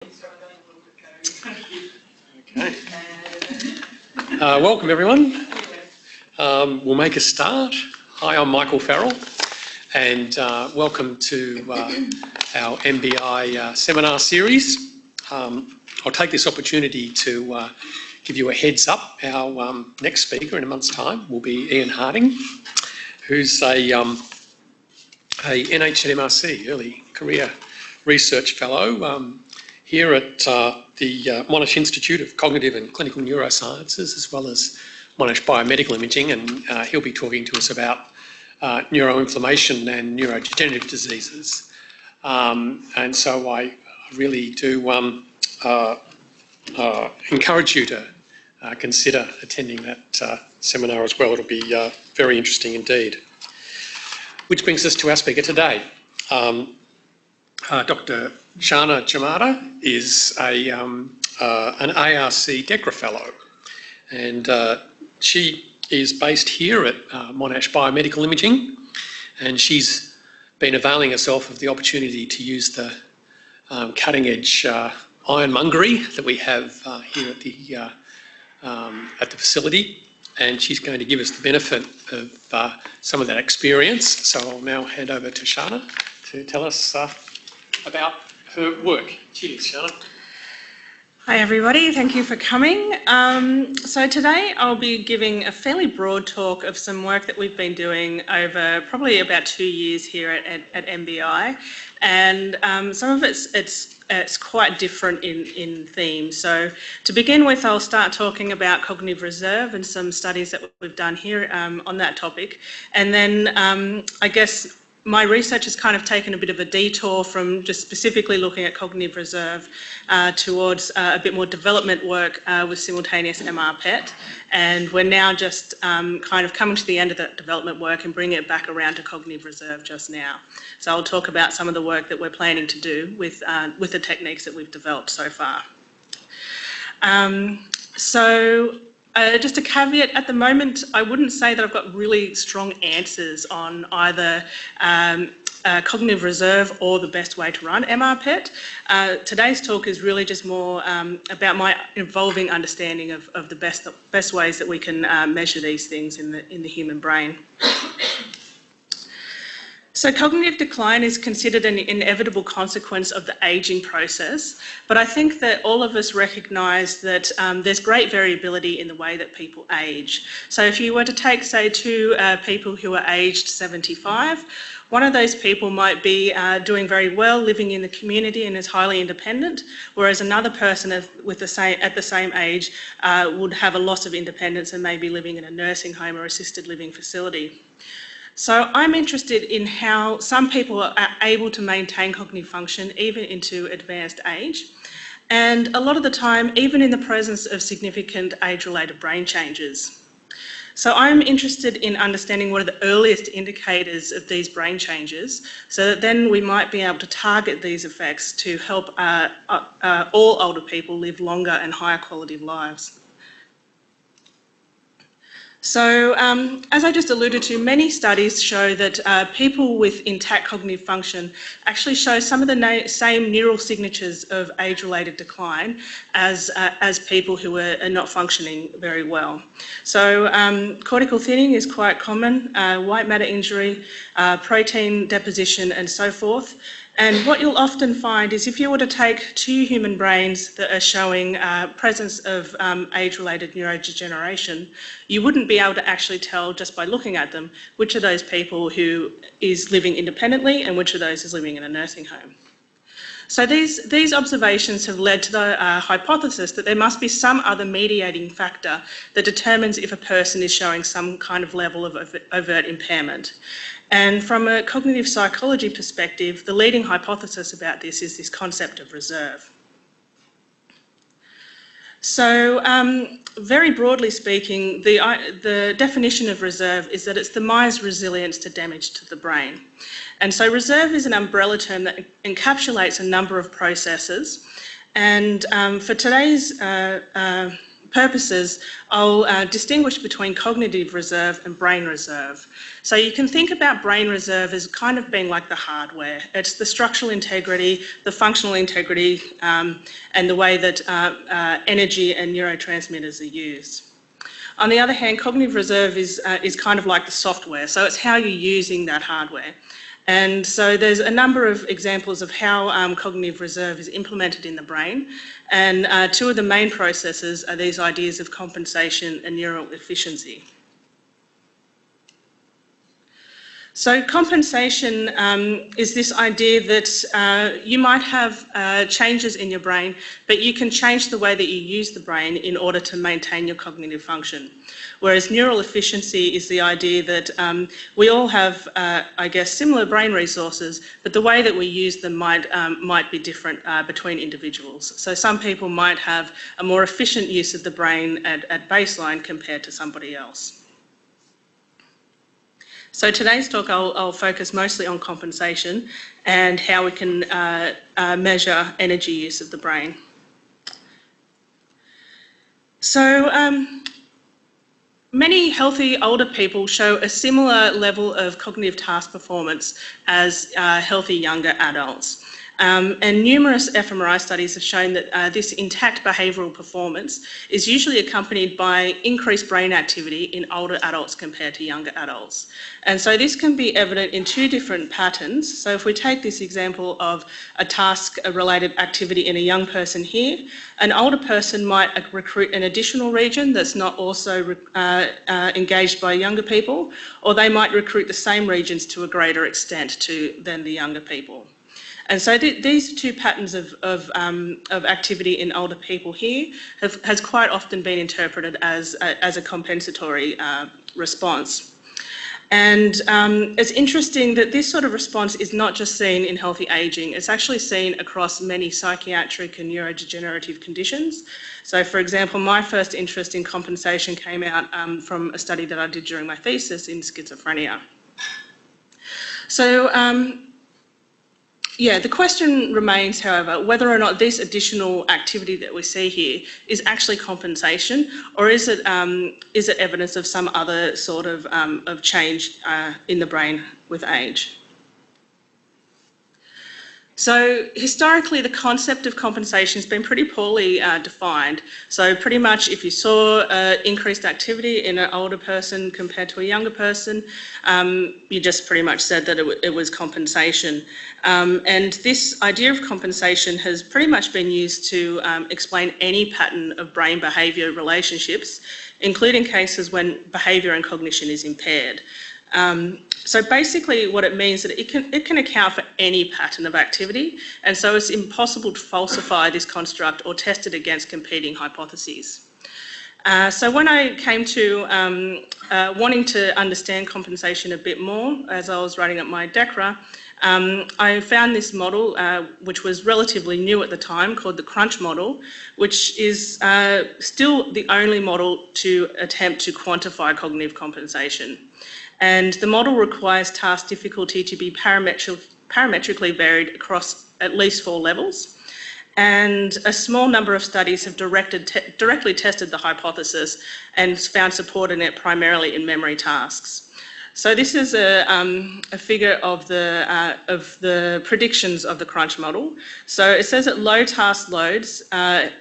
Okay. Welcome everyone. We'll make a start. Hi, I'm Michael Farrell, and welcome to our MBI seminar series. I'll take this opportunity to give you a heads up. Our next speaker in a month's time will be Ian Harding, who's a NHMRC, early career research fellow here at the Monash Institute of Cognitive and Clinical Neurosciences, as well as Monash Biomedical Imaging, and he'll be talking to us about neuroinflammation and neurodegenerative diseases. And so I really do encourage you to consider attending that seminar as well. It'll be very interesting indeed. Which brings us to our speaker today. Dr. Sharna Jamadar is an ARC DECRA Fellow, and she is based here at Monash Biomedical Imaging, and she's been availing herself of the opportunity to use the cutting-edge ironmongery that we have here at the facility, and she's going to give us the benefit of some of that experience. So I'll now hand over to Sharna to tell us about her work. Cheers, Sharna. Hi everybody, thank you for coming. So today I'll be giving a fairly broad talk of some work that we've been doing over probably about 2 years here at MBI, and some of it's quite different in theme. So to begin with, I'll start talking about cognitive reserve and some studies that we've done here on that topic, and then I guess my research has kind of taken a bit of a detour from just specifically looking at cognitive reserve towards a bit more development work with simultaneous MR-PET, and we're now just kind of coming to the end of that development work and bringing it back around to cognitive reserve just now. So I'll talk about some of the work that we're planning to do with the techniques that we've developed so far. Just a caveat, at the moment, I wouldn't say that I've got really strong answers on either cognitive reserve or the best way to run MR-PET. Today's talk is really just more about my evolving understanding of the best ways that we can measure these things in the human brain. So cognitive decline is considered an inevitable consequence of the ageing process, but I think that all of us recognise that there's great variability in the way that people age. So if you were to take, say, two people who are aged 75, one of those people might be doing very well, living in the community and is highly independent, whereas another person at the same age would have a loss of independence and may be living in a nursing home or assisted living facility. So I'm interested in how some people are able to maintain cognitive function even into advanced age, and a lot of the time even in the presence of significant age-related brain changes. So I'm interested in understanding what are the earliest indicators of these brain changes, so that then we might be able to target these effects to help all older people live longer and higher quality of lives. So, as I just alluded to, many studies show that people with intact cognitive function actually show some of the same neural signatures of age-related decline as people who are not functioning very well. So, cortical thinning is quite common, white matter injury, protein deposition, and so forth. And what you'll often find is if you were to take two human brains that are showing presence of age-related neurodegeneration, you wouldn't be able to actually tell just by looking at them which of those people who is living independently and which of those is living in a nursing home. So these observations have led to the hypothesis that there must be some other mediating factor that determines if a person is showing some kind of level of overt impairment. And from a cognitive psychology perspective, the leading hypothesis about this is this concept of reserve. So very broadly speaking, the definition of reserve is that it's the mind's resilience to damage to the brain. And so reserve is an umbrella term that encapsulates a number of processes. And for today's purposes, I'll distinguish between cognitive reserve and brain reserve. So you can think about brain reserve as kind of being like the hardware. It's the structural integrity, the functional integrity, and the way that energy and neurotransmitters are used. On the other hand, cognitive reserve is kind of like the software. So it's how you're using that hardware. And so there's a number of examples of how cognitive reserve is implemented in the brain. And two of the main processes are these ideas of compensation and neural efficiency. So compensation is this idea that you might have changes in your brain, but you can change the way that you use the brain in order to maintain your cognitive function. Whereas neural efficiency is the idea that we all have, I guess, similar brain resources, but the way that we use them might be different between individuals. So some people might have a more efficient use of the brain at baseline compared to somebody else. So today's talk, I'll focus mostly on compensation and how we can measure energy use of the brain. So many healthy older people show a similar level of cognitive task performance as healthy younger adults. And numerous fMRI studies have shown that this intact behavioural performance is usually accompanied by increased brain activity in older adults compared to younger adults. And so this can be evident in two different patterns. So if we take this example of a task-related activity in a young person here, an older person might recruit an additional region that's not also engaged by younger people, or they might recruit the same regions to a greater extent than the younger people. And so these two patterns of activity in older people here has quite often been interpreted as a compensatory response. And it's interesting that this sort of response is not just seen in healthy ageing, it's actually seen across many psychiatric and neurodegenerative conditions. So for example, my first interest in compensation came out from a study that I did during my thesis in schizophrenia. So yeah, the question remains, however, whether or not this additional activity that we see here is actually compensation, or is it evidence of some other sort of change in the brain with age? So historically, the concept of compensation has been pretty poorly defined. So pretty much if you saw increased activity in an older person compared to a younger person, you just pretty much said that it was compensation. And this idea of compensation has pretty much been used to explain any pattern of brain behaviour relationships, including cases when behaviour and cognition is impaired. So basically what it means is that it can account for any pattern of activity, and so it's impossible to falsify this construct or test it against competing hypotheses. So when I came to wanting to understand compensation a bit more as I was writing up my DECRA, I found this model, which was relatively new at the time, called the crunch model, which is still the only model to attempt to quantify cognitive compensation. And the model requires task difficulty to be parametrically varied across at least 4 levels. And a small number of studies have directly tested the hypothesis and found support in it primarily in memory tasks. So this is a figure of the predictions of the crunch model. So it says at low task loads,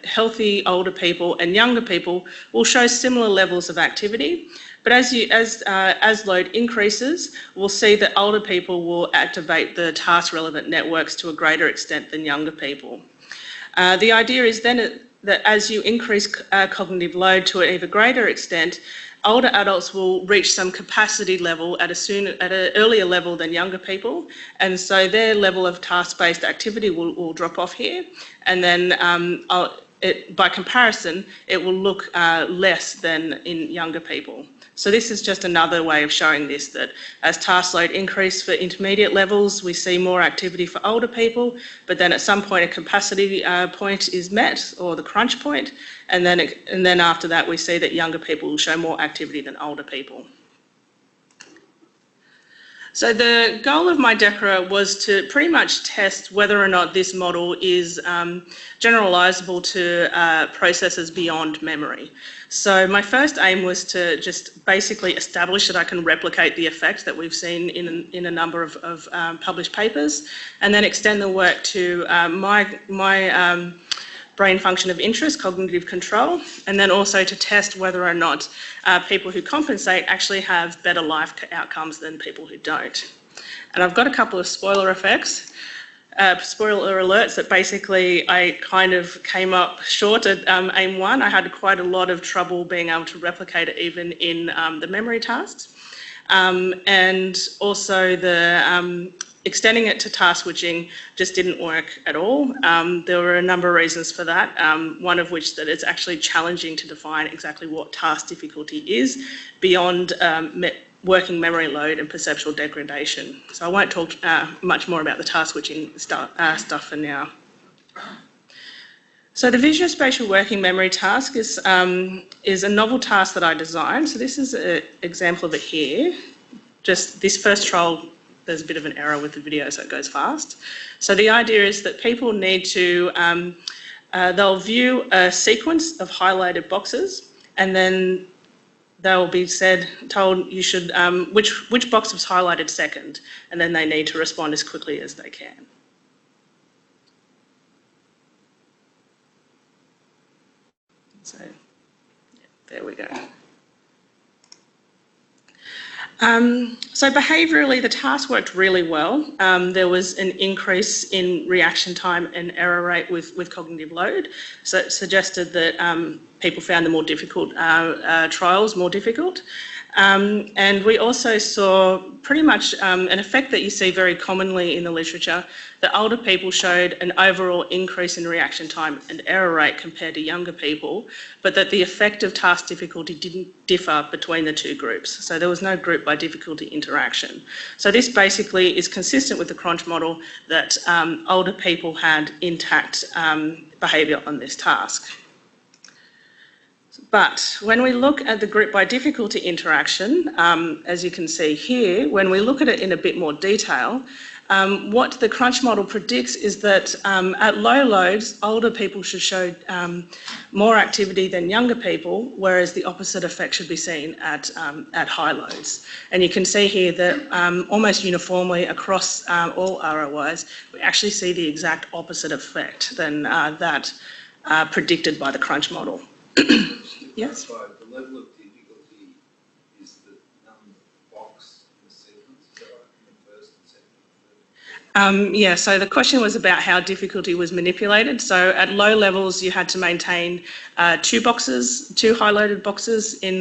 healthy older people and younger people will show similar levels of activity. But as load increases, we'll see that older people will activate the task-relevant networks to a greater extent than younger people. The idea is then that as you increase cognitive load to an even greater extent, older adults will reach some capacity level at an earlier level than younger people, and so their level of task-based activity will drop off here, and then by comparison, it will look less than in younger people. So this is just another way of showing this, that as task load increase for intermediate levels, we see more activity for older people, but then at some point a capacity point is met, or the crunch point, and then after that we see that younger people will show more activity than older people. So the goal of my DECRA was to pretty much test whether or not this model is generalisable to processes beyond memory. So my first aim was to just basically establish that I can replicate the effect that we've seen in a number of published papers, and then extend the work to my brain function of interest, cognitive control, and then also to test whether or not people who compensate actually have better life outcomes than people who don't. And I've got a couple of spoiler alerts that basically I kind of came up short at aim 1. I had quite a lot of trouble being able to replicate it even in the memory tasks. And also the extending it to task switching just didn't work at all. There were a number of reasons for that, one of which that it's actually challenging to define exactly what task difficulty is beyond working memory load and perceptual degradation. So I won't talk much more about the task switching stuff for now. So the visuospatial working memory task is a novel task that I designed. So this is an example of it here. Just this first trial, there's a bit of an error with the video, so it goes fast. So the idea is that people need to, they'll view a sequence of highlighted boxes, and then they'll be told you should, which box was highlighted second, and then they need to respond as quickly as they can. So, yeah, there we go. So behaviourally, the task worked really well. There was an increase in reaction time and error rate with cognitive load. So it suggested that people found the more difficult trials more difficult. And we also saw pretty much an effect that you see very commonly in the literature, that older people showed an overall increase in reaction time and error rate compared to younger people, but that the effect of task difficulty didn't differ between the two groups. So there was no group by difficulty interaction. So this basically is consistent with the Crunch model that older people had intact behaviour on this task. But when we look at the group by difficulty interaction, as you can see here, when we look at it in a bit more detail, what the Crunch model predicts is that at low loads, older people should show more activity than younger people, whereas the opposite effect should be seen at high loads. And you can see here that almost uniformly across all ROIs, we actually see the exact opposite effect than that predicted by the Crunch model. Yes? The level of difficulty is the number of box in the sequence, is that right, in the first and second and third? Yeah, so the question was about how difficulty was manipulated. So at low levels, you had to maintain two highlighted boxes in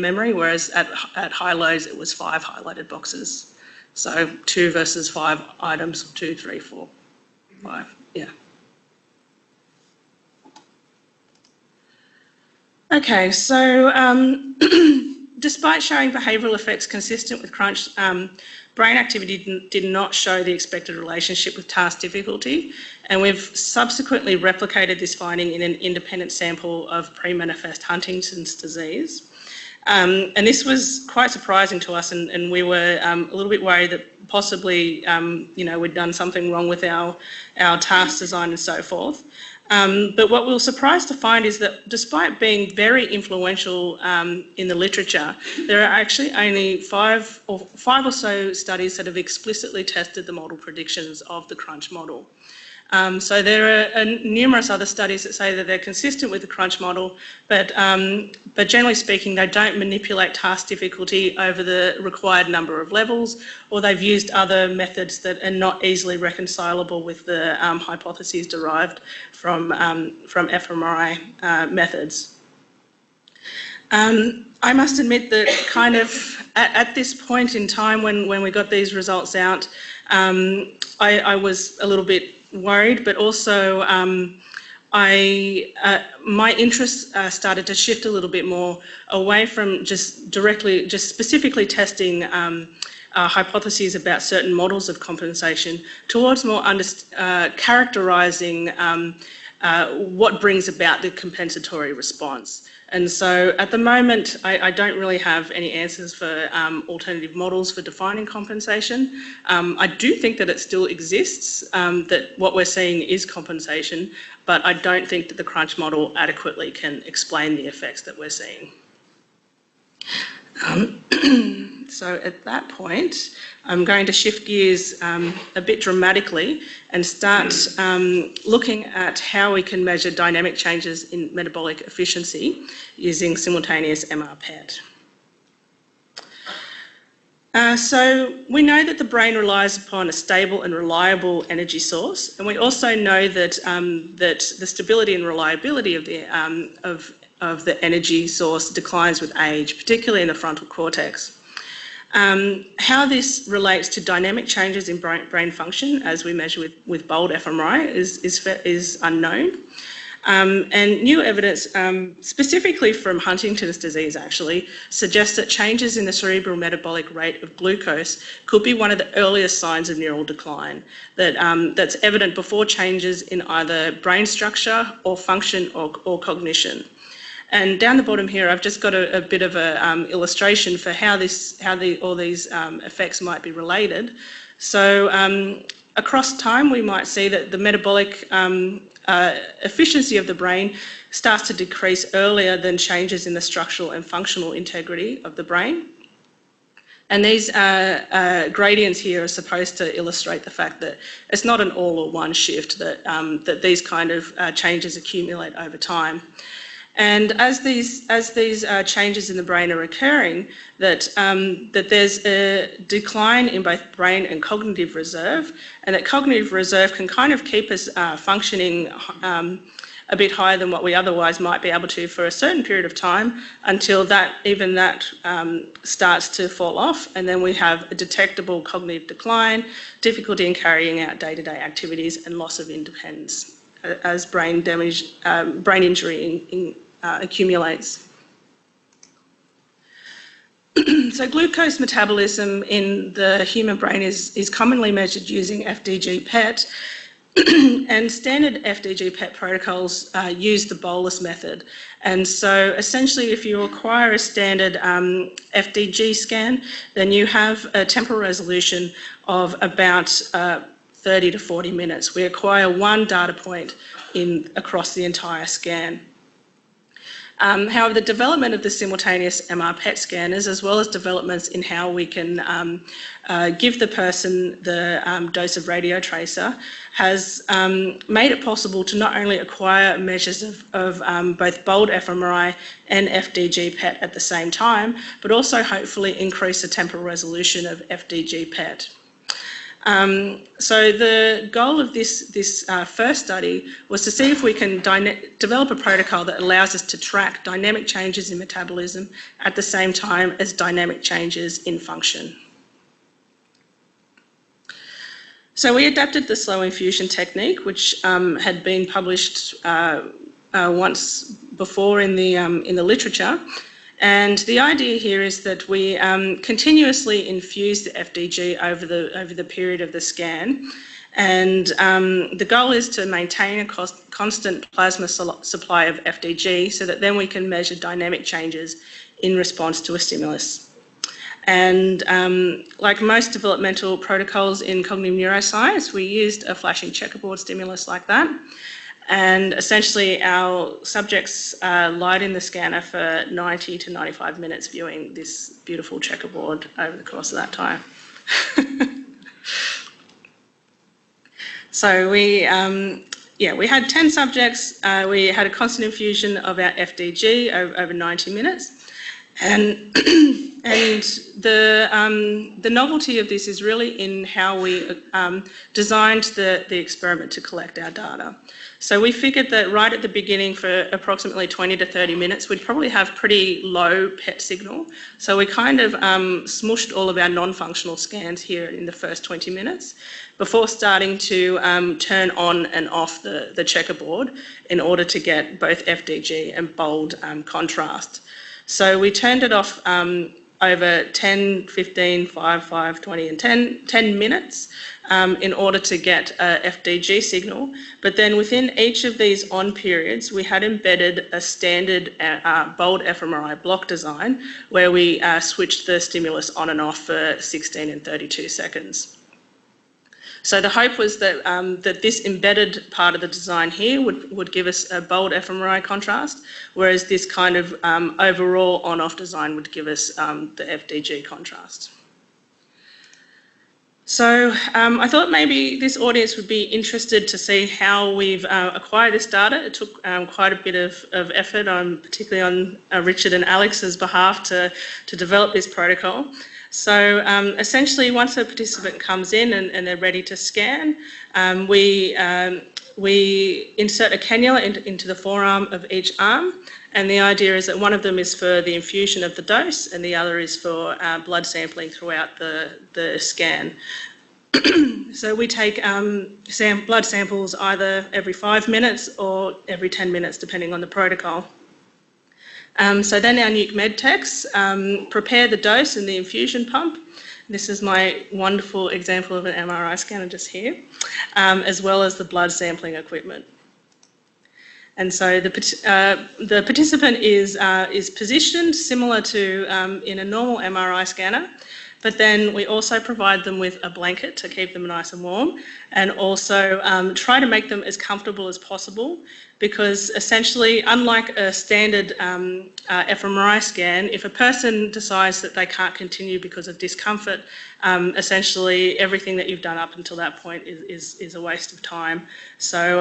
memory, whereas at high loads, it was 5 highlighted boxes. So 2 versus 5 items, 2, 3, 4, 5, yeah. Okay, so despite showing behavioural effects consistent with Crunch, brain activity did not show the expected relationship with task difficulty, and we've subsequently replicated this finding in an independent sample of pre-manifest Huntington's disease. And this was quite surprising to us, and we were a little bit worried that possibly, we'd done something wrong with our task design and so forth. But what we were surprised to find is that despite being very influential in the literature, there are actually only five or so studies that have explicitly tested the model predictions of the Crunch model. So there are numerous other studies that say that they're consistent with the Crunch model, but generally speaking, they don't manipulate task difficulty over the required number of levels, or they've used other methods that are not easily reconcilable with the hypotheses derived from fMRI methods. I must admit that kind of at this point in time when we got these results out, I was a little bit worried, but also my interest started to shift a little bit more away from just specifically testing hypotheses about certain models of compensation towards more characterising what brings about the compensatory response. And so at the moment, I don't really have any answers for alternative models for defining compensation. I do think that it still exists, that what we're seeing is compensation, but I don't think that the crunch model adequately can explain the effects that we're seeing. So at that point, I'm going to shift gears a bit dramatically and start looking at how we can measure dynamic changes in metabolic efficiency using simultaneous MR-PET. So we know that the brain relies upon a stable and reliable energy source, and we also know that that the stability and reliability of the energy source declines with age, particularly in the frontal cortex. How this relates to dynamic changes in brain function, as we measure with BOLD-fMRI, is unknown. And new evidence, specifically from Huntington's disease actually, suggests that changes in the cerebral metabolic rate of glucose could be one of the earliest signs of neural decline, that's evident before changes in either brain structure or function or cognition. And down the bottom here, I've just got a bit of an illustration for how all these effects might be related. So across time, we might see that the metabolic efficiency of the brain starts to decrease earlier than changes in the structural and functional integrity of the brain. And these gradients here are supposed to illustrate the fact that it's not an all or one shift, that these kind of changes accumulate over time. And as these changes in the brain are occurring, that there's a decline in both brain and cognitive reserve, and that cognitive reserve can kind of keep us functioning a bit higher than what we otherwise might be able to for a certain period of time, until that starts to fall off, and then we have a detectable cognitive decline, difficulty in carrying out day-to-day activities, and loss of independence as brain damage, brain injury accumulates. So glucose metabolism in the human brain is commonly measured using FDG-PET, and standard FDG-PET protocols use the Bolus method. And so essentially, if you acquire a standard FDG scan, then you have a temporal resolution of about 30 to 40 minutes. We acquire one data point across the entire scan. However, the development of the simultaneous MR-PET scanners, as well as developments in how we can give the person the dose of radiotracer, has made it possible to not only acquire measures of both BOLD-fMRI and FDG-PET at the same time, but also hopefully increase the temporal resolution of FDG-PET. So the goal of this first study was to see if we can develop a protocol that allows us to track dynamic changes in metabolism at the same time as dynamic changes in function. So we adapted the slow infusion technique, which had been published once before in the literature. And the idea here is that we continuously infuse the FDG over the period of the scan, and the goal is to maintain a constant plasma supply of FDG, so that then we can measure dynamic changes in response to a stimulus. And like most developmental protocols in cognitive neuroscience, we used a flashing checkerboard stimulus like that. And essentially our subjects lied in the scanner for 90 to 95 minutes viewing this beautiful checkerboard over the course of that time. So we had 10 subjects. We had a constant infusion of our FDG over 90 minutes. And the novelty of this is really in how we designed the experiment to collect our data. So we figured that right at the beginning, for approximately 20 to 30 minutes, we'd probably have pretty low PET signal. So we kind of smushed all of our non-functional scans here in the first 20 minutes before starting to turn on and off the checkerboard in order to get both FDG and BOLD contrast. So we turned it off over 10, 15, 5, 5, 20 and 10 minutes in order to get a FDG signal. But then within each of these on periods, we had embedded a standard BOLD-fMRI block design where we switched the stimulus on and off for 16 and 32 seconds. So the hope was that that this embedded part of the design here would give us a BOLD-fMRI contrast, whereas this kind of overall on-off design would give us the FDG contrast. So I thought maybe this audience would be interested to see how we've acquired this data. It took quite a bit of effort, particularly on Richard and Alex's behalf, to develop this protocol. So essentially, once a participant comes in and they're ready to scan, we insert a cannula into the forearm of each arm, and the idea is that one of them is for the infusion of the dose and the other is for blood sampling throughout the scan. So we take blood samples either every 5 minutes or every 10 minutes, depending on the protocol. So then our nuke med techs prepare the dose and the infusion pump. This is my wonderful example of an MRI scanner just here, as well as the blood sampling equipment. And so the participant is positioned similar to in a normal MRI scanner, but then we also provide them with a blanket to keep them nice and warm, and also try to make them as comfortable as possible, because essentially, unlike a standard fMRI scan, if a person decides that they can't continue because of discomfort, essentially everything that you've done up until that point is a waste of time. So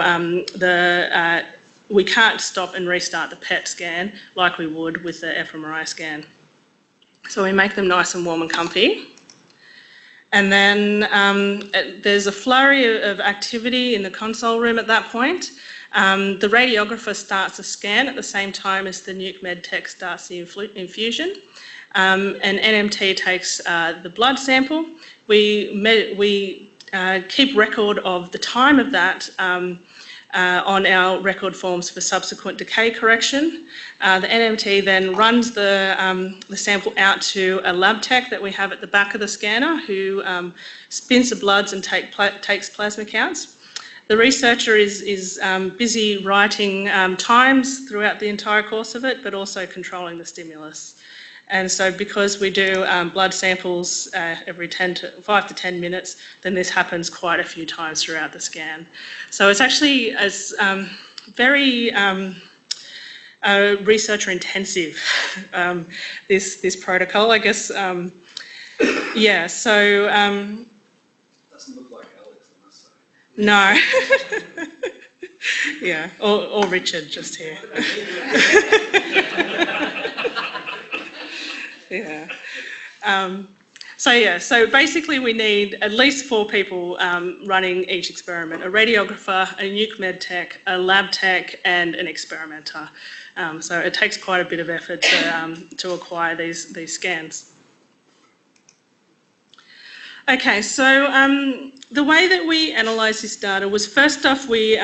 we can't stop and restart the PET scan like we would with the fMRI scan. So we make them nice and warm and comfy. And then there's a flurry of activity in the console room at that point. The radiographer starts a scan at the same time as the nuke med tech starts the infusion. And NMT takes the blood sample. We keep record of the time of that on our record forms for subsequent decay correction. The NMT then runs the sample out to a lab tech that we have at the back of the scanner, who spins the bloods and takes plasma counts. The researcher is busy writing times throughout the entire course of it, but also controlling the stimulus. And so because we do blood samples every 5 to 10 minutes, then this happens quite a few times throughout the scan. So it's actually very researcher intensive, this protocol, I guess. Yeah, so... doesn't look like Alex, I must say. No. Yeah, or Richard just here. Yeah. So basically we need at least 4 people running each experiment: a radiographer, a nuke med tech, a lab tech, and an experimenter. So it takes quite a bit of effort to acquire these scans. Okay, so the way that we analysed this data was, first off, we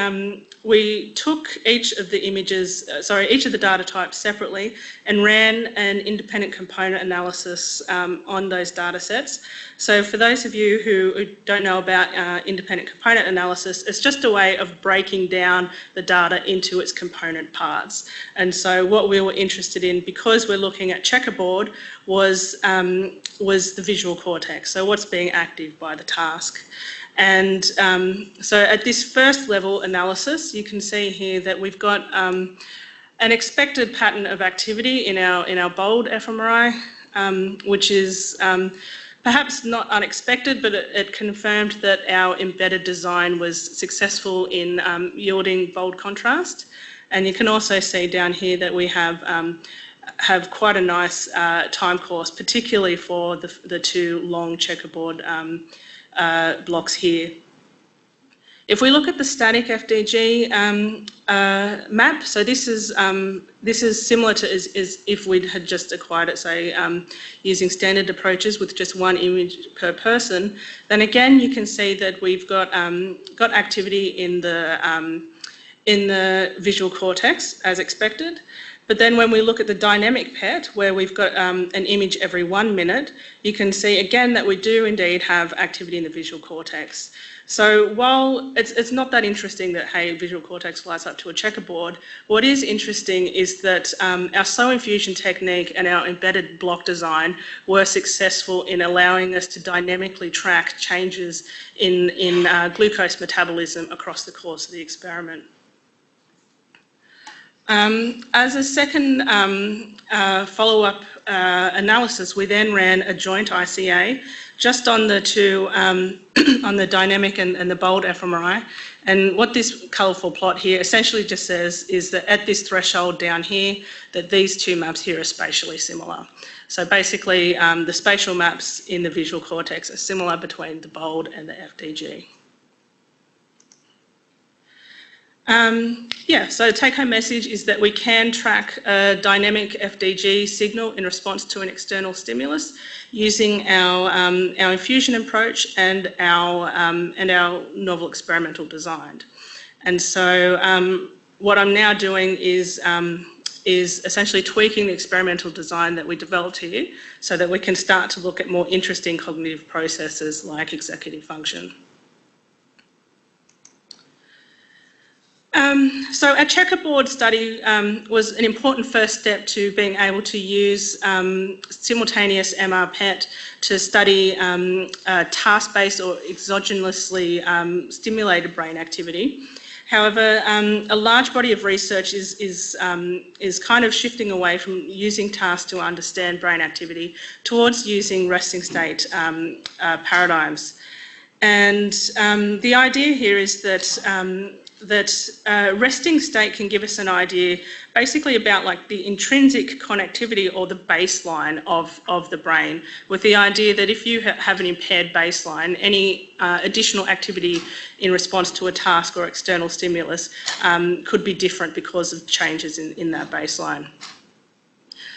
took each of the each of the data types separately and ran an independent component analysis on those data sets. So for those of you who don't know about independent component analysis, it's just a way of breaking down the data into its component parts. And so what we were interested in, because we're looking at checkerboard, was the visual cortex, so what's being active by the task. And so at this first level analysis, you can see here that we've got an expected pattern of activity in our BOLD-fMRI, which is perhaps not unexpected, but it confirmed that our embedded design was successful in yielding bold contrast. And you can also see down here that we have quite a nice time course, particularly for the 2 long checkerboard blocks here. If we look at the static FDG map, so this is similar to as if we had just acquired it, say, using standard approaches with just 1 image per person. Then again, you can see that we've got activity in the visual cortex as expected. But then when we look at the dynamic PET, where we've got an image every 1 minute, you can see again that we do indeed have activity in the visual cortex. So while it's not that interesting that, hey, visual cortex lights up to a checkerboard, what is interesting is that our slow infusion technique and our embedded block design were successful in allowing us to dynamically track changes in glucose metabolism across the course of the experiment. As a second follow-up analysis, we then ran a joint ICA just on the two, on the dynamic and the BOLD-fMRI. And what this colourful plot here essentially just says is that at this threshold down here, that these two maps here are spatially similar. So basically, the spatial maps in the visual cortex are similar between the BOLD and the FDG. So the take-home message is that we can track a dynamic FDG signal in response to an external stimulus using our infusion approach and our novel experimental design. And so what I'm now doing is essentially tweaking the experimental design that we developed here so that we can start to look at more interesting cognitive processes like executive function. So our checkerboard study was an important first step to being able to use simultaneous MR PET to study task-based or exogenously stimulated brain activity. However, a large body of research is kind of shifting away from using tasks to understand brain activity towards using resting state paradigms. And the idea here is that resting state can give us an idea basically about like the intrinsic connectivity or the baseline of the brain, with the idea that if you have an impaired baseline, any additional activity in response to a task or external stimulus could be different because of changes in that baseline.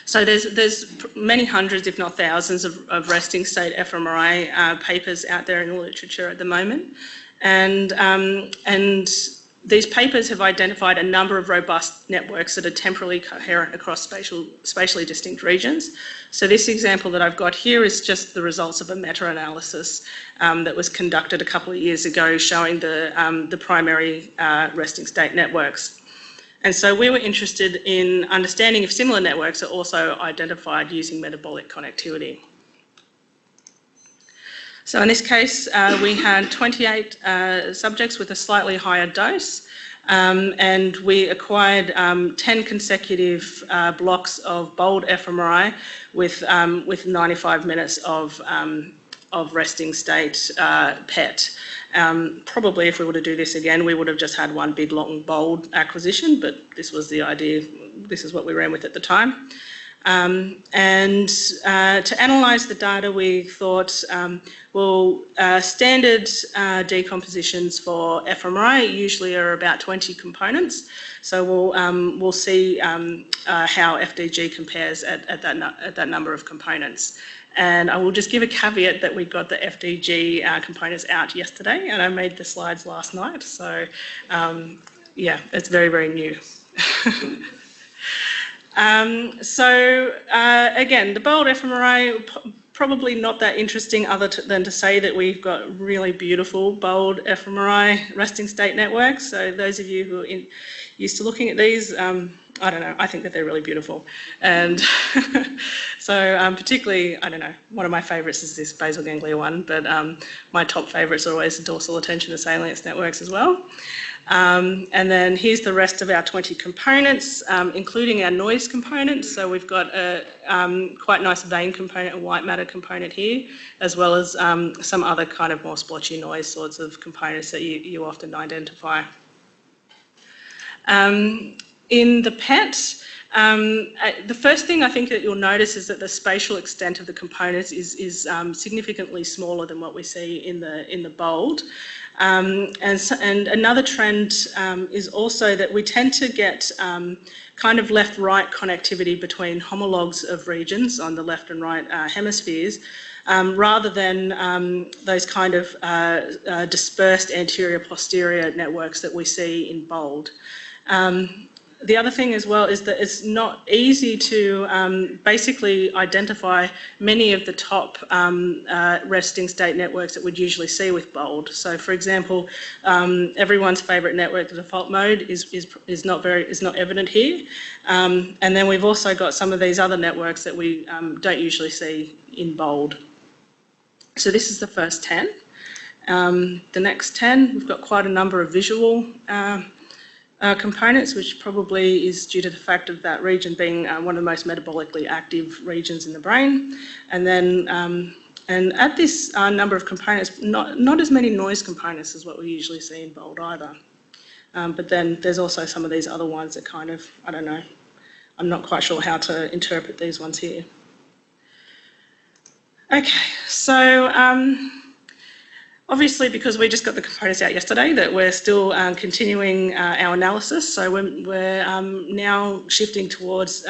So there's many hundreds, if not thousands, of resting state fMRI papers out there in the literature at the moment, and these papers have identified a number of robust networks that are temporally coherent across spatially distinct regions. So this example that I've got here is just the results of a meta-analysis that was conducted a couple of years ago showing the primary resting state networks. And so we were interested in understanding if similar networks are also identified using metabolic connectivity. So in this case, we had 28 subjects with a slightly higher dose, and we acquired 10 consecutive blocks of BOLD-fMRI with 95 minutes of resting state PET. Probably if we were to do this again, we would have just had one big long BOLD acquisition, but this was the idea, this is what we ran with at the time. To analyse the data, we thought, standard decompositions for fMRI usually are about 20 components. So we'll see how FDG compares at that number of components. And I will just give a caveat that we got the FDG components out yesterday, and I made the slides last night. So yeah, it's very, very new. Again, the BOLD-fMRI, probably not that interesting other than to say that we've got really beautiful BOLD-fMRI resting state networks. So those of you who are used to looking at these, I don't know, I think that they're really beautiful. And so particularly, I don't know, one of my favourites is this basal ganglia one, but my top favourites are always the dorsal attention and salience networks as well. And then here's the rest of our 20 components, including our noise components. So we've got a quite nice vein component, a white matter component here, as well as some other kind of more splotchy noise sorts of components that you often identify. In the PET, the first thing I think that you'll notice is that the spatial extent of the components is significantly smaller than what we see in the BOLD. And another trend is also that we tend to get kind of left-right connectivity between homologues of regions on the left and right hemispheres, rather than those kind of dispersed anterior-posterior networks that we see in BOLD. The other thing as well is that it's not easy to basically identify many of the top resting state networks that we'd usually see with BOLD. So, for example, everyone's favourite network, the default mode, is not evident here. And then we've also got some of these other networks that we don't usually see in BOLD. So this is the first 10. The next 10, we've got quite a number of visual components, which probably is due to the fact of that region being one of the most metabolically active regions in the brain. And then, and at this number of components, not as many noise components as what we usually see in BOLD either. But then there's also some of these other ones that kind of, I don't know, I'm not quite sure how to interpret these ones here. Okay, so obviously, because we just got the components out yesterday, that we're still continuing our analysis. So we're now shifting towards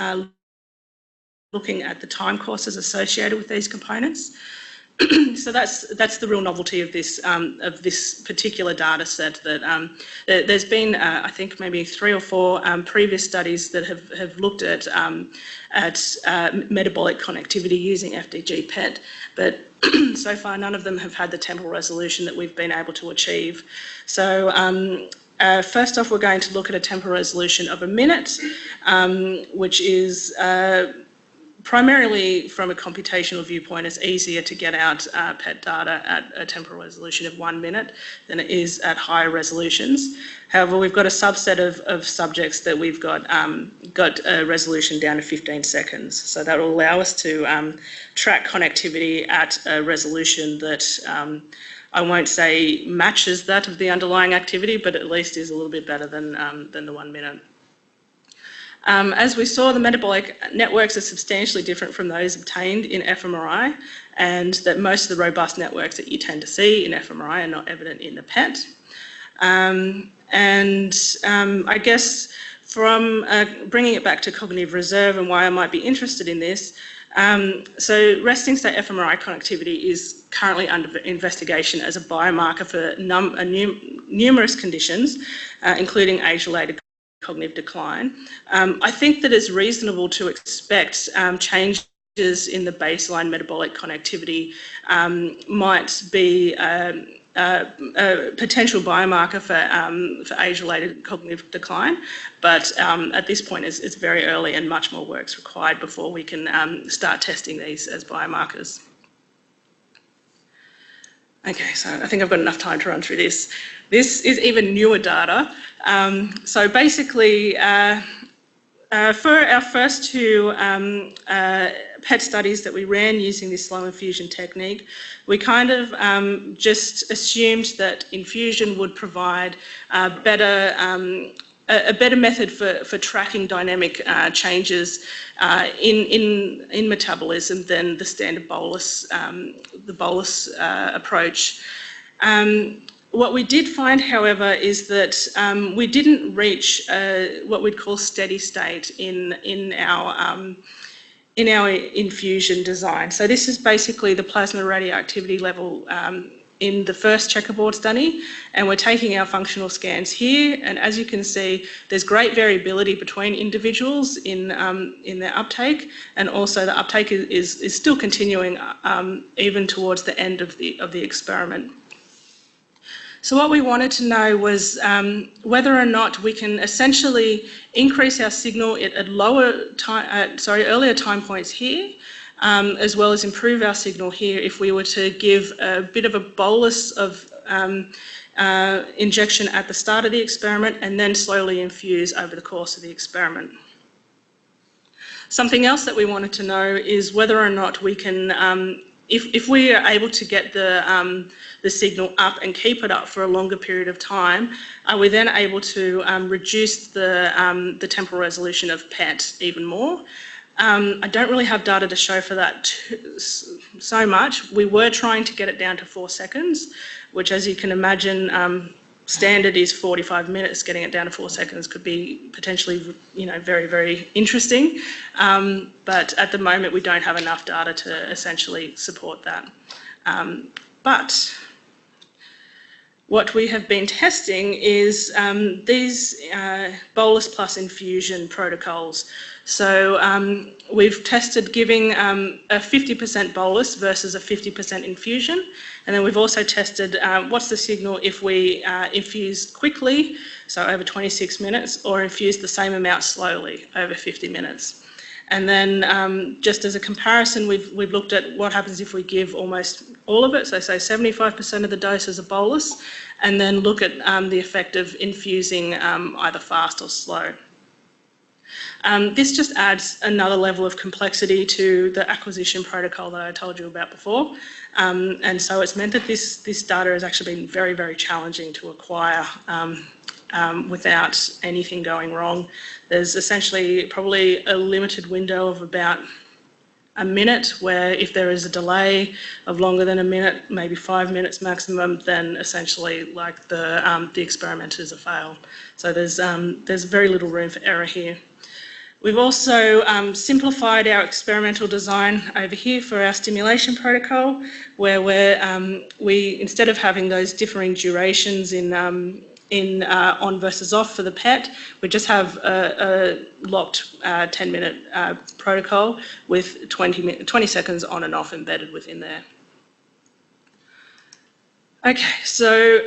looking at the time courses associated with these components. So that's the real novelty of this particular data set. That there's been I think maybe 3 or 4 previous studies that have looked at metabolic connectivity using FDG-PET, but so far none of them have had the temporal resolution that we've been able to achieve. So first off, we're going to look at a temporal resolution of 1 minute, which is primarily from a computational viewpoint, it's easier to get out PET data at a temporal resolution of 1 minute than it is at higher resolutions. However, we've got a subset of subjects that we've got a resolution down to 15 seconds. So that will allow us to track connectivity at a resolution that I won't say matches that of the underlying activity, but at least is a little bit better than the 1 minute. As we saw, the metabolic networks are substantially different from those obtained in fMRI, and that most of the robust networks that you tend to see in fMRI are not evident in the PET. I guess from bringing it back to cognitive reserve and why I might be interested in this, so resting state fMRI connectivity is currently under investigation as a biomarker for numerous conditions, including age-related cognitive decline. I think that it's reasonable to expect changes in the baseline metabolic connectivity might be a potential biomarker for age-related cognitive decline, but at this point it's very early and much more work's required before we can start testing these as biomarkers. Okay, so I think I've got enough time to run through this. This is even newer data. So basically, for our first 2 PET studies that we ran using this slow infusion technique, we kind of just assumed that infusion would provide a better method for tracking dynamic changes in metabolism than the standard bolus, the bolus approach. What we did find, however, is that we didn't reach what we'd call steady state in our infusion design. So this is basically the plasma radioactivity level in the first checkerboard study, and we're taking our functional scans here, and as you can see, there's great variability between individuals in their uptake, and also the uptake is still continuing even towards the end of the experiment. So what we wanted to know was whether or not we can essentially increase our signal at earlier time points here, as well as improve our signal here if we were to give a bit of a bolus of injection at the start of the experiment and then slowly infuse over the course of the experiment. Something else that we wanted to know is whether or not we can, if we are able to get the signal up and keep it up for a longer period of time, are we then able to reduce the temporal resolution of PET even more? I don't really have data to show for that so much. We were trying to get it down to 4 seconds, which, as you can imagine, standard is 45 minutes. Getting it down to 4 seconds could be potentially, very, very interesting. But at the moment, we don't have enough data to essentially support that. But what we have been testing is these bolus plus infusion protocols. So we've tested giving a 50% bolus versus a 50% infusion, and then we've also tested what's the signal if we infuse quickly, so over 26 minutes, or infuse the same amount slowly over 50 minutes. And then just as a comparison, we've looked at what happens if we give almost all of it, so say 75% of the dose as a bolus, and then look at the effect of infusing either fast or slow. This just adds another level of complexity to the acquisition protocol that I told you about before. And so it's meant that this data has actually been very, very challenging to acquire without anything going wrong. There's essentially probably a limited window of about a minute where if there is a delay of longer than a minute, maybe 5 minutes maximum, then essentially like the experiment is a fail. So there's very little room for error here. We've also simplified our experimental design over here for our stimulation protocol, where we instead of having those differing durations in on versus off for the PET, we just have a locked 10-minute protocol with 20 seconds on and off embedded within there. Okay, so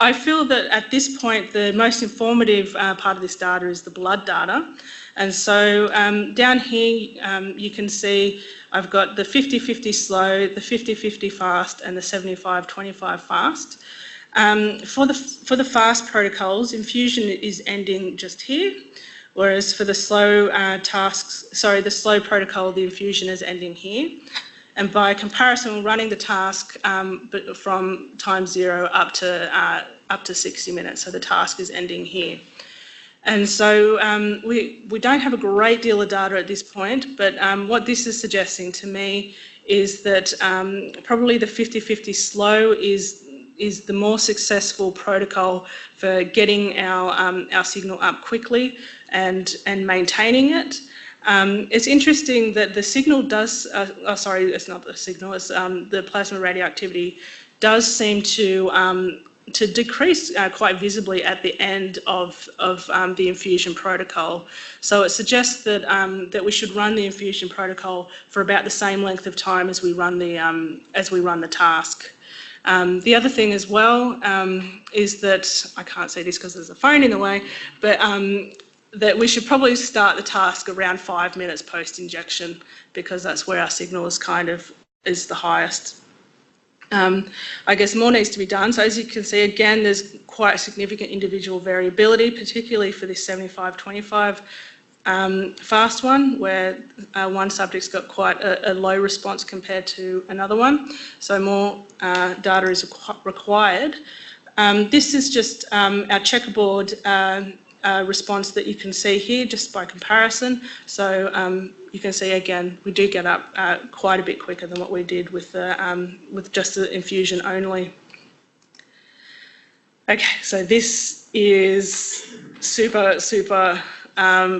I feel that at this point the most informative part of this data is the blood data. And so down here you can see I've got the 50-50 slow, the 50-50 fast, and the 75-25 fast. For the fast protocols, infusion is ending just here, whereas for the slow the slow protocol, the infusion is ending here. And by comparison, we're running the task but from time 0 up to 60 minutes. So the task is ending here. And so we don't have a great deal of data at this point, but what this is suggesting to me is that probably the 50-50 slow is the more successful protocol for getting our signal up quickly and maintaining it. It's interesting that the signal does, sorry, it's not the signal, it's the plasma radioactivity does seem to decrease quite visibly at the end of the infusion protocol. So it suggests that that we should run the infusion protocol for about the same length of time as we run the task. The other thing as well is that, I can't say this because there's a phone in the way, but that we should probably start the task around 5 minutes post-injection, because that's where our signal is the highest. I guess more needs to be done. So as you can see, again, there's quite a significant individual variability, particularly for this 75-25 fast one, where one subject's got quite a low response compared to another one. So more data is required. This is just our checkerboard response that you can see here, just by comparison. So you can see again, we do get up quite a bit quicker than what we did with just the infusion only. Okay, so this is super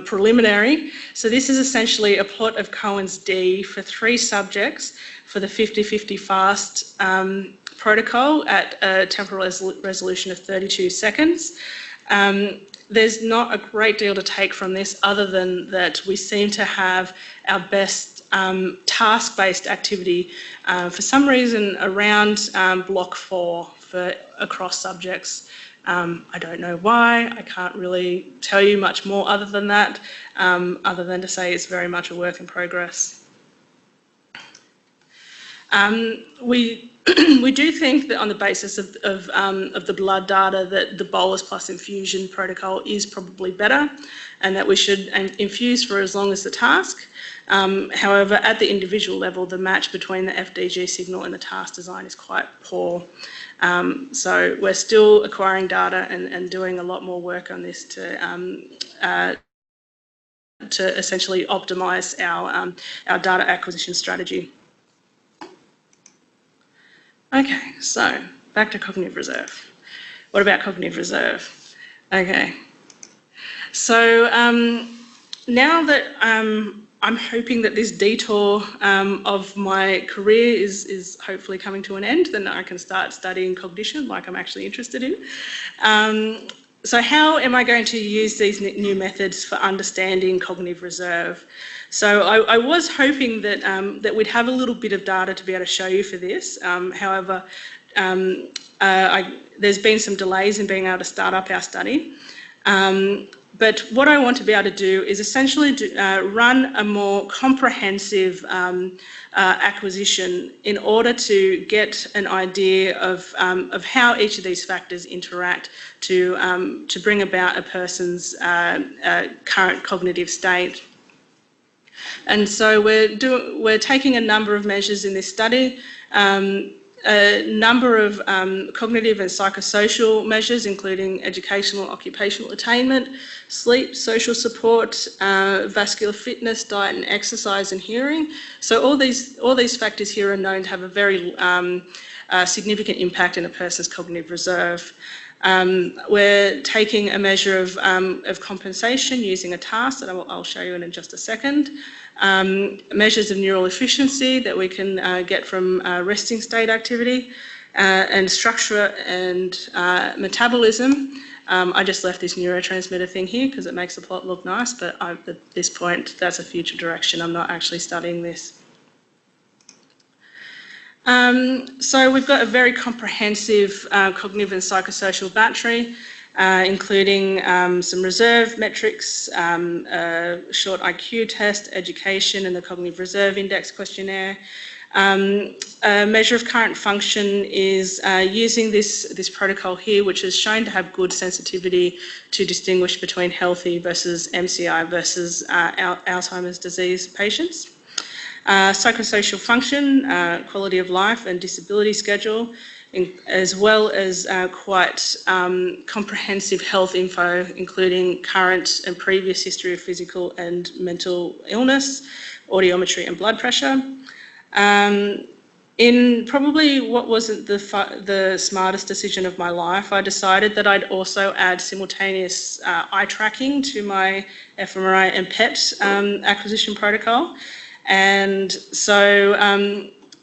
preliminary. So this is essentially a plot of Cohen's D for 3 subjects for the 50-50 fast protocol at a temporal resolution of 32 seconds. There's not a great deal to take from this other than that we seem to have our best task-based activity for some reason around block 4 for across subjects. I don't know why. I can't really tell you much more other than that, other than to say it's very much a work in progress. We do think that on the basis of the blood data that the bolus plus infusion protocol is probably better, and that we should infuse for as long as the task. However, at the individual level, the match between the FDG signal and the task design is quite poor. So we're still acquiring data and doing a lot more work on this to essentially optimise our data acquisition strategy. Okay, so back to cognitive reserve. What about cognitive reserve? Okay, so now that I'm hoping that this detour of my career is hopefully coming to an end, then I can start studying cognition like I'm actually interested in. So how am I going to use these new methods for understanding cognitive reserve? So I was hoping that, that we'd have a little bit of data to be able to show you for this. However, there's been some delays in being able to start up our study. But what I want to be able to do is essentially run a more comprehensive acquisition in order to get an idea of how each of these factors interact to bring about a person's current cognitive state. And so we're taking a number of measures in this study. A number of cognitive and psychosocial measures, including educational and occupational attainment, sleep, social support, vascular fitness, diet and exercise, and hearing. So all these factors here are known to have a very significant impact in a person's cognitive reserve. We're taking a measure of compensation using a task that I'll show you in just a second. Measures of neural efficiency that we can get from resting state activity, and structure and metabolism. I just left this neurotransmitter thing here because it makes the plot look nice, but at this point, that's a future direction. I'm not actually studying this. So we've got a very comprehensive cognitive and psychosocial battery, including some reserve metrics, a short IQ test, education, and the Cognitive Reserve Index questionnaire. A measure of current function is using this protocol here, which is shown to have good sensitivity to distinguish between healthy versus MCI versus Alzheimer's disease patients. Psychosocial function, quality of life and disability schedule, as well as quite comprehensive health info, including current and previous history of physical and mental illness, audiometry and blood pressure. In probably what wasn't the smartest decision of my life, I decided that I'd also add simultaneous eye tracking to my fMRI and PET acquisition protocol. And so,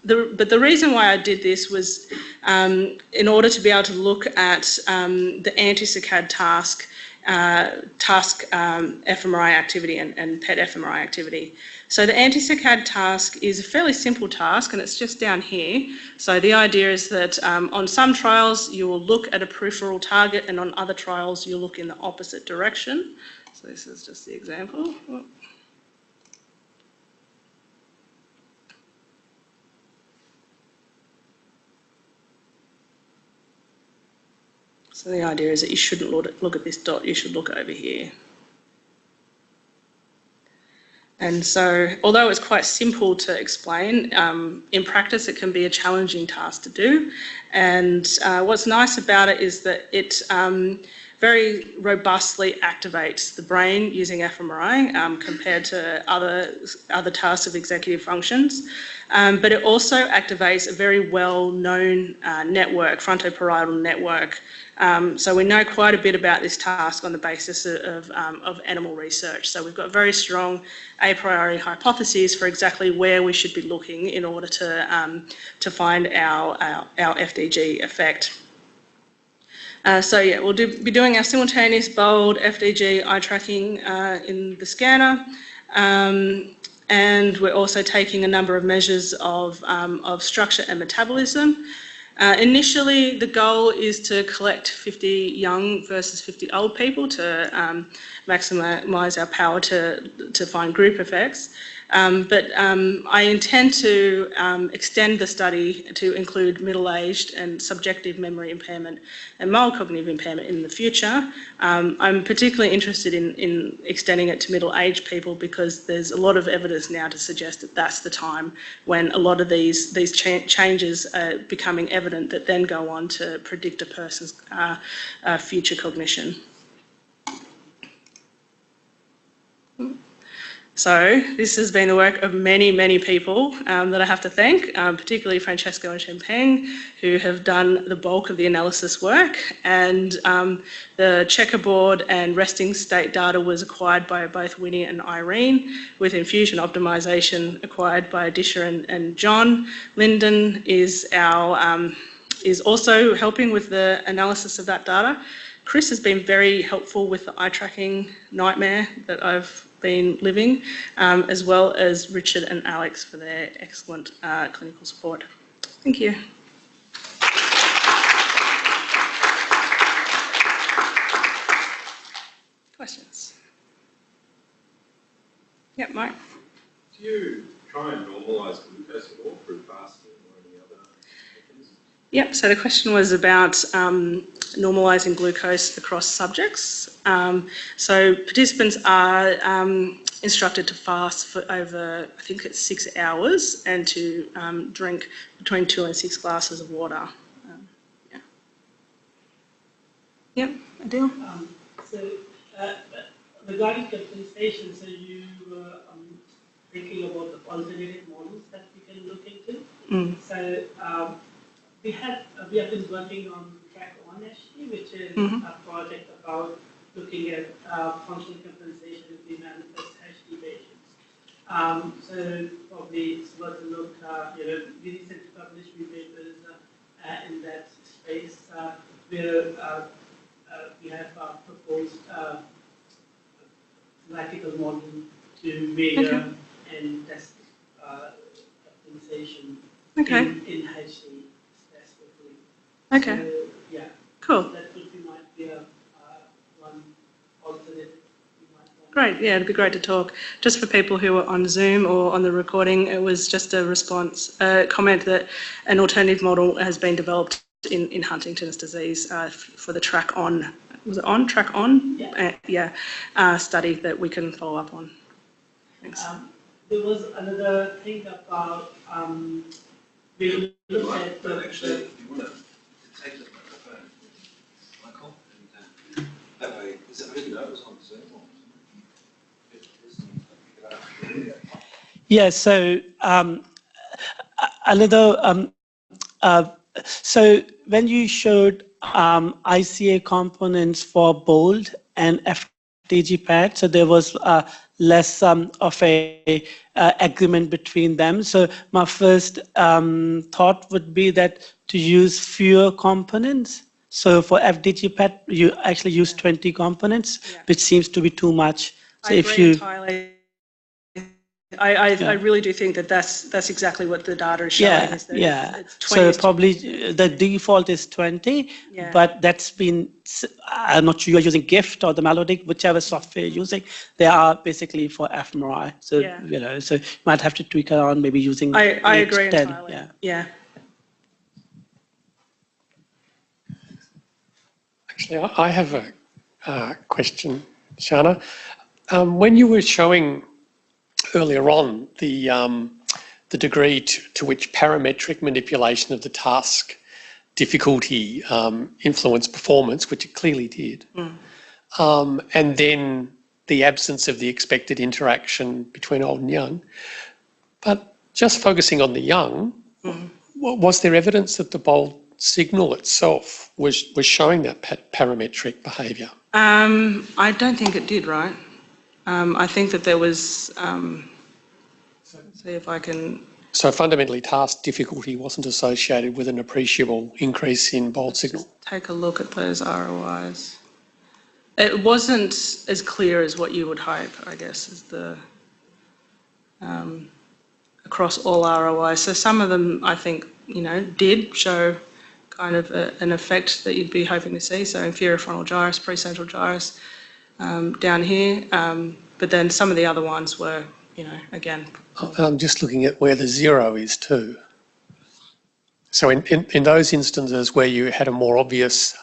but the reason why I did this was in order to be able to look at the anti-saccade task fMRI activity and PET fMRI activity. So the anti-saccade task is a fairly simple task, and it's just down here. So the idea is that on some trials you will look at a peripheral target, and on other trials you'll look in the opposite direction. So this is just the example. So the idea is that you shouldn't look at this dot, you should look over here. And so, although it's quite simple to explain, in practice it can be a challenging task to do. And what's nice about it is that it very robustly activates the brain using fMRI compared to other tasks of executive functions. But it also activates a very well-known network, frontoparietal network. So we know quite a bit about this task on the basis of animal research. So we've got very strong a priori hypotheses for exactly where we should be looking in order to find our FDG effect. So yeah, we'll be doing our simultaneous BOLD FDG eye tracking in the scanner. And we're also taking a number of measures of structure and metabolism. Initially, the goal is to collect 50 young versus 50 old people to maximise our power to find group effects. But I intend to extend the study to include middle-aged and subjective memory impairment and mild cognitive impairment in the future. I'm particularly interested in extending it to middle-aged people because there's a lot of evidence now to suggest that that's the time when a lot of these changes are becoming evident that then go on to predict a person's future cognition. So this has been the work of many, many people that I have to thank, particularly Francesco and Champagne, who have done the bulk of the analysis work. And the checkerboard and resting state data was acquired by both Winnie and Irene, with infusion optimization acquired by Disha and John. Lyndon is is also helping with the analysis of that data. Chris has been very helpful with the eye tracking nightmare that I've been living, as well as Richard and Alex for their excellent clinical support. Thank you. Questions? Yep, Mike. Do you try and normalise glucose at all through fasting or any other mechanisms? Yep, so the question was about normalising glucose across subjects. So participants are instructed to fast for over, I think it's 6 hours, and to drink between 2 and 6 glasses of water. Yeah. Yep, Adil? Regarding compensation, so you were thinking about the alternative models that we can look into. So we have been working on track 1 actually, which is a project about looking at functional compensation in the manifest HD patients. So probably it's worth a look. We recently published few papers in that space where we have proposed graphical model to measure and test compensation in HD specifically. Okay. So, yeah. Cool. That might be one alternative. Great, yeah, it'd be great to talk. Just for people who are on Zoom or on the recording, it was just a response, a comment that an alternative model has been developed in Huntington's disease for the track on, was it on? Track on? Yeah. Study that we can follow up on. Thanks. There was another thing about, we looked at but actually, if you want to take the microphone, Michael, and that way, is it really notice on Zoom or Yeah, so another, so when you showed ICA components for BOLD and FDG-PET, so there was less of a agreement between them. So my first thought would be that to use fewer components. So for FDG-PET, you actually use 20 components, which seems to be too much. So I agree entirely. I really do think that that's exactly what the data is showing. It's 20 so probably the default is 20, but that's been, I'm not sure you're using GIFT or the Melodic, whichever software you're using, they are basically for fMRI. So, so you might have to tweak around maybe using I agree 10. entirely. Yeah. Actually, I have a question, Sharna. When you were showing earlier on the degree to which parametric manipulation of the task difficulty influenced performance, which it clearly did, and then the absence of the expected interaction between old and young. But just focusing on the young, was there evidence that the BOLD signal itself was showing that parametric behaviour? I don't think it did, right? I think that there was, see if I can... So fundamentally, task difficulty wasn't associated with an appreciable increase in BOLD signal? Take a look at those ROIs. It wasn't as clear as what you would hope, I guess, is the... across all ROIs. So some of them, I think, did show kind of an effect that you'd be hoping to see. So inferior frontal gyrus, precentral gyrus, down here, but then some of the other ones were, again. I'm just looking at where the 0 is too. So in those instances where you had a more obvious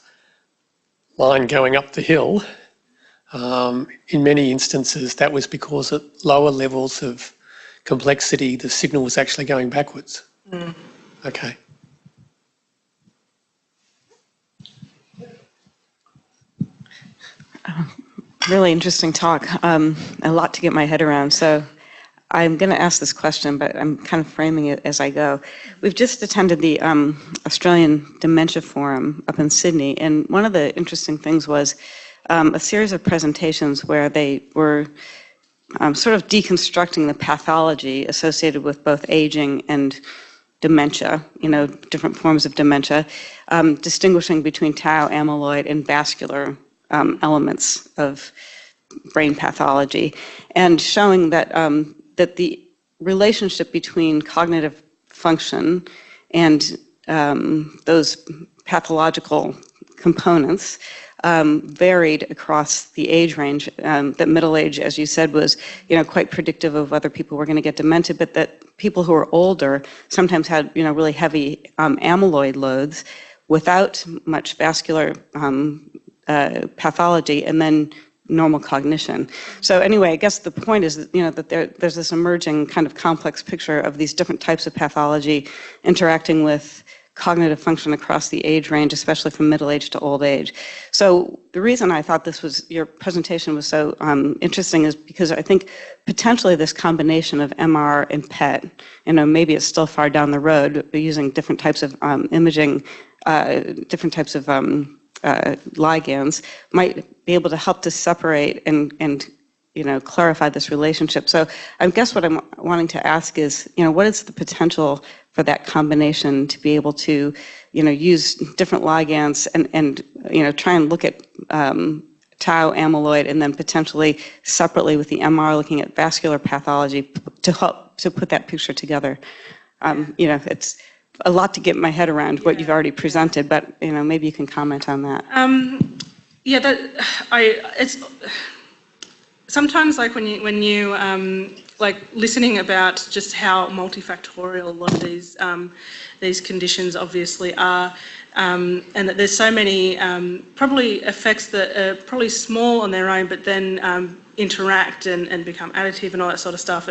line going up the hill, in many instances that was because at lower levels of complexity the signal was actually going backwards. Okay. Really interesting talk. A lot to get my head around. So I'm going to ask this question, but I'm kind of framing it as I go. We've just attended the Australian Dementia Forum up in Sydney, and one of the interesting things was a series of presentations where they were sort of deconstructing the pathology associated with both aging and dementia, different forms of dementia, distinguishing between tau, amyloid, and vascular elements of brain pathology, and showing that that the relationship between cognitive function and those pathological components varied across the age range. That middle age, as you said, was quite predictive of whether people were going to get demented, but that people who were older sometimes had really heavy amyloid loads without much vascular pathology, and then normal cognition. So anyway, I guess the point is that, that there's this emerging kind of complex picture of these different types of pathology interacting with cognitive function across the age range, especially from middle age to old age. So the reason I thought your presentation was so interesting is because I think potentially this combination of MR and PET, maybe it's still far down the road, but using different types of imaging, different types of ligands might be able to help to separate and clarify this relationship. So I guess what I'm wanting to ask is, what is the potential for that combination to be able to, use different ligands and try and look at tau, amyloid, and then potentially separately with the MR looking at vascular pathology to help to put that picture together. It's a lot to get my head around what you've already presented, but maybe you can comment on that. It's sometimes like when you like listening about just how multifactorial a lot of these conditions obviously are, and that there's so many probably effects that are probably small on their own, but then interact and become additive and all that sort of stuff.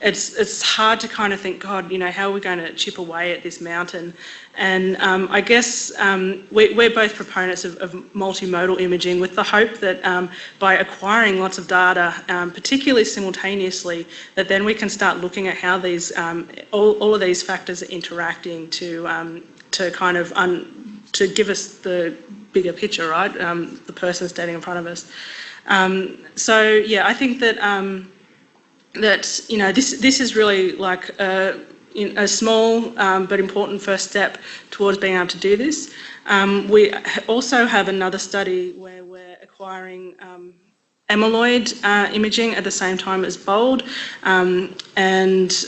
It's hard to kind of think, God, how are we going to chip away at this mountain? And I guess we're both proponents of multimodal imaging with the hope that by acquiring lots of data, particularly simultaneously, that then we can start looking at how these all of these factors are interacting to kind of to give us the bigger picture, right? The person standing in front of us. So yeah, I think that this is really like a small but important first step towards being able to do this. We also have another study where we're acquiring amyloid imaging at the same time as BOLD, and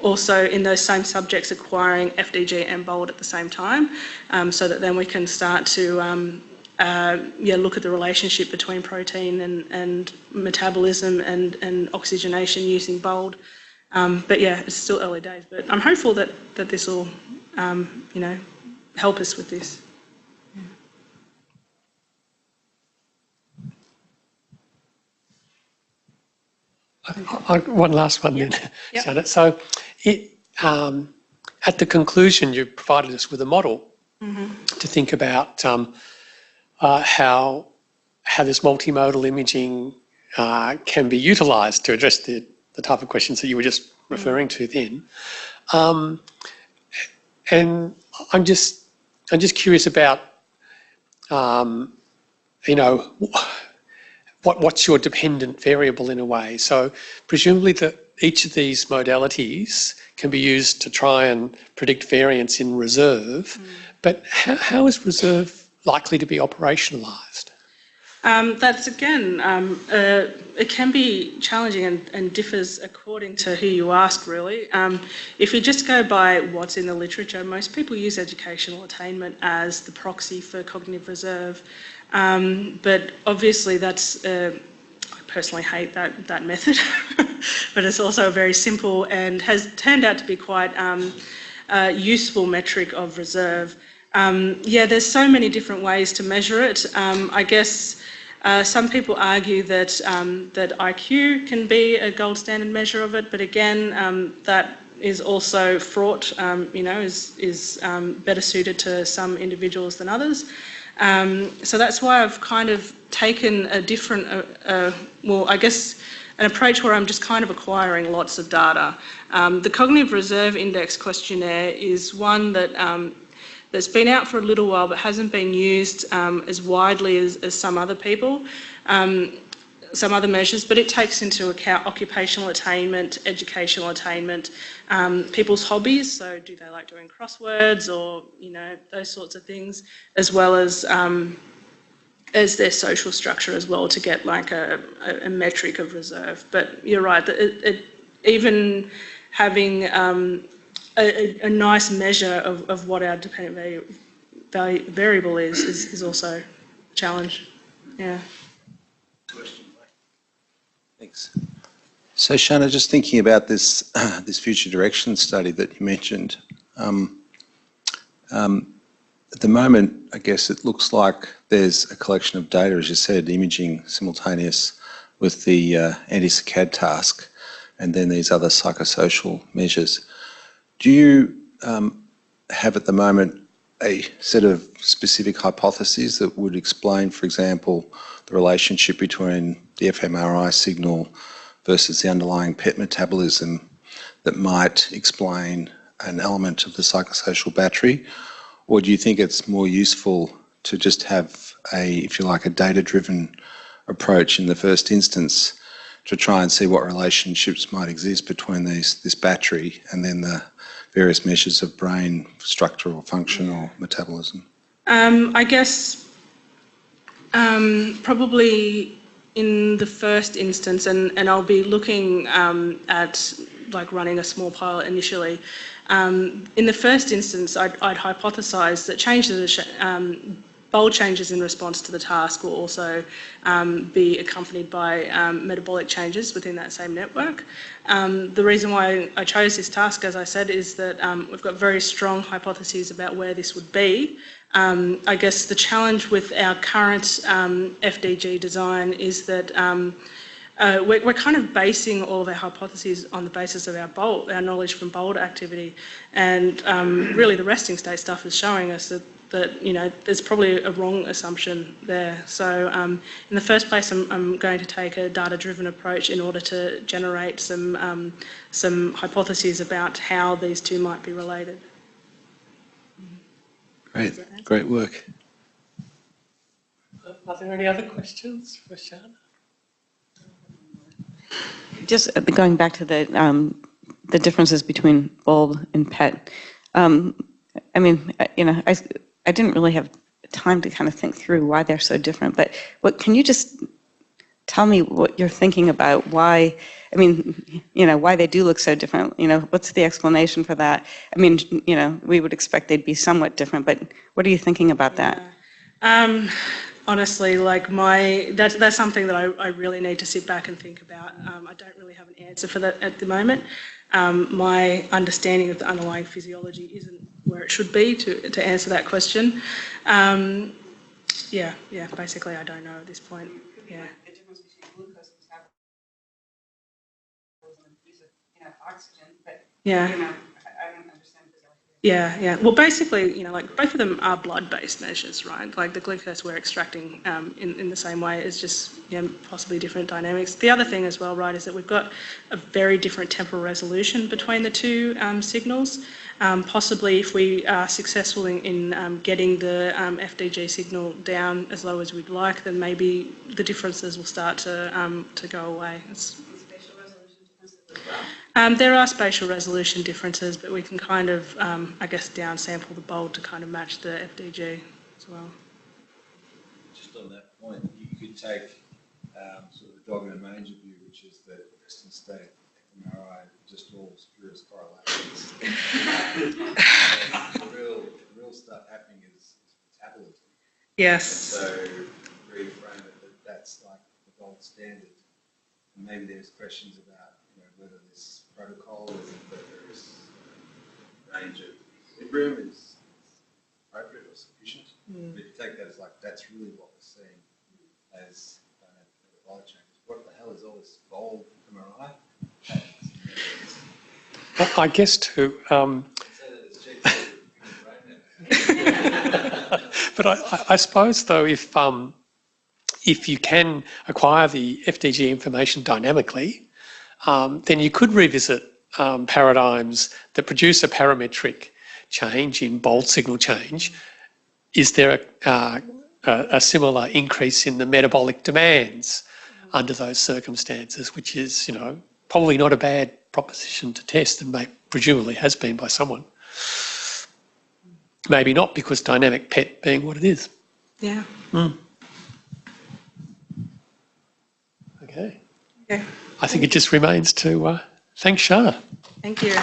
also in those same subjects acquiring FDG and BOLD at the same time, so that then we can start to look at the relationship between protein and metabolism and oxygenation using BOLD. But yeah, it's still early days, but I'm hopeful that this will, help us with this. One last one then, Yep. Sharna. So at the conclusion, you provided us with a model to think about how this multimodal imaging can be utilised to address the type of questions that you were just referring to then. And I'm just curious about, what's your dependent variable in a way. So presumably that each of these modalities can be used to try and predict variance in reserve, but how is reserve likely to be operationalised? That's again, it can be challenging and differs according to who you ask, really. If you just go by what's in the literature, most people use educational attainment as the proxy for cognitive reserve. But obviously that's, I personally hate that method, but it's also a very simple and has turned out to be quite useful metric of reserve. There's so many different ways to measure it. I guess some people argue that that IQ can be a gold standard measure of it, but again, that is also fraught. Is better suited to some individuals than others. So that's why I've kind of taken a different, well, I guess an approach where I'm just kind of acquiring lots of data. The Cognitive Reserve Index Questionnaire is one that that's been out for a little while but hasn't been used as widely as some other people, some other measures, but it takes into account occupational attainment, educational attainment, people's hobbies, so do they like doing crosswords or, you know, those sorts of things, as well as their social structure as well, to get like a metric of reserve. But you're right, that even having a nice measure of what our dependent variable is also a challenge. Yeah. Thanks. So, Sharna, just thinking about this this future direction study that you mentioned, at the moment, I guess it looks like there's a collection of data, as you said, imaging simultaneous with the anti-saccade task, and then these other psychosocial measures. Do you have at the moment a set of specific hypotheses that would explain, for example, the relationship between the fMRI signal versus the underlying PET metabolism that might explain an element of the psychosocial battery? Or do you think it's more useful to just have a, if you like, a data-driven approach in the first instance to try and see what relationships might exist between this battery and then the various measures of brain structure or function or metabolism? I guess probably in the first instance, and I'll be looking at like running a small pilot initially. In the first instance, I'd hypothesise that changes, bold changes in response to the task will also be accompanied by metabolic changes within that same network. The reason why I chose this task, as I said, is that we've got very strong hypotheses about where this would be. I guess the challenge with our current FDG design is that we're kind of basing all of our hypotheses on the basis of our knowledge from BOLD activity, and really the resting state stuff is showing us that you know, there's probably a wrong assumption there. So in the first place, I'm going to take a data-driven approach in order to generate some hypotheses about how these two might be related. Great work. Are there any other questions for Sharna? Just going back to the differences between BOLD and PET. I mean, you know, I didn't really have time to kind of think through why they're so different, but can you just tell me what you're thinking about why, I mean, you know, why they do look so different? You know, what's the explanation for that? I mean, you know, we would expect they'd be somewhat different, but what are you thinking about that? Honestly, like that's something that I really need to sit back and think about. I don't really have an answer for that at the moment. My understanding of the underlying physiology isn't where it should be to answer that question. Yeah, basically I don't know at this point. Yeah. The difference between glucose and metabolism, you know, oxygen, but yeah. You know, I don't understand physiology. Yeah. Well, basically, you know, like both of them are blood-based measures, right? Like the glucose we're extracting in the same way is just, you know, possibly different dynamics. The other thing as well, right, is that we've got a very different temporal resolution between the two signals. Possibly if we are successful in getting the FDG signal down as low as we'd like, then maybe the differences will start to go away. Spatial resolution differences as well? There are spatial resolution differences, but we can kind of, I guess, downsample the BOLD to kind of match the FDG as well. Just on that point, you could take sort of the dog and manger view, which is that resting state fMRI just all spurious correlations. The real stuff happening is metabolism. Yes. So reframe it that that's like the gold standard. And maybe there's questions about, you know, whether this protocol and the various range of equilibrium is appropriate or sufficient. But if you take that as like, that's really what we're seeing as metabolic changes. What the hell is all this BOLD MRI? I guess to But I suppose though, if you can acquire the FDG information dynamically, then you could revisit paradigms that produce a parametric change in BOLD signal change. Is there a similar increase in the metabolic demands under those circumstances, which is, you know, probably not a bad proposition to test, and presumably has been by someone. Maybe not, because dynamic PET being what it is. Yeah. Okay. Okay. I think it just remains to thank Sharna. Thank you.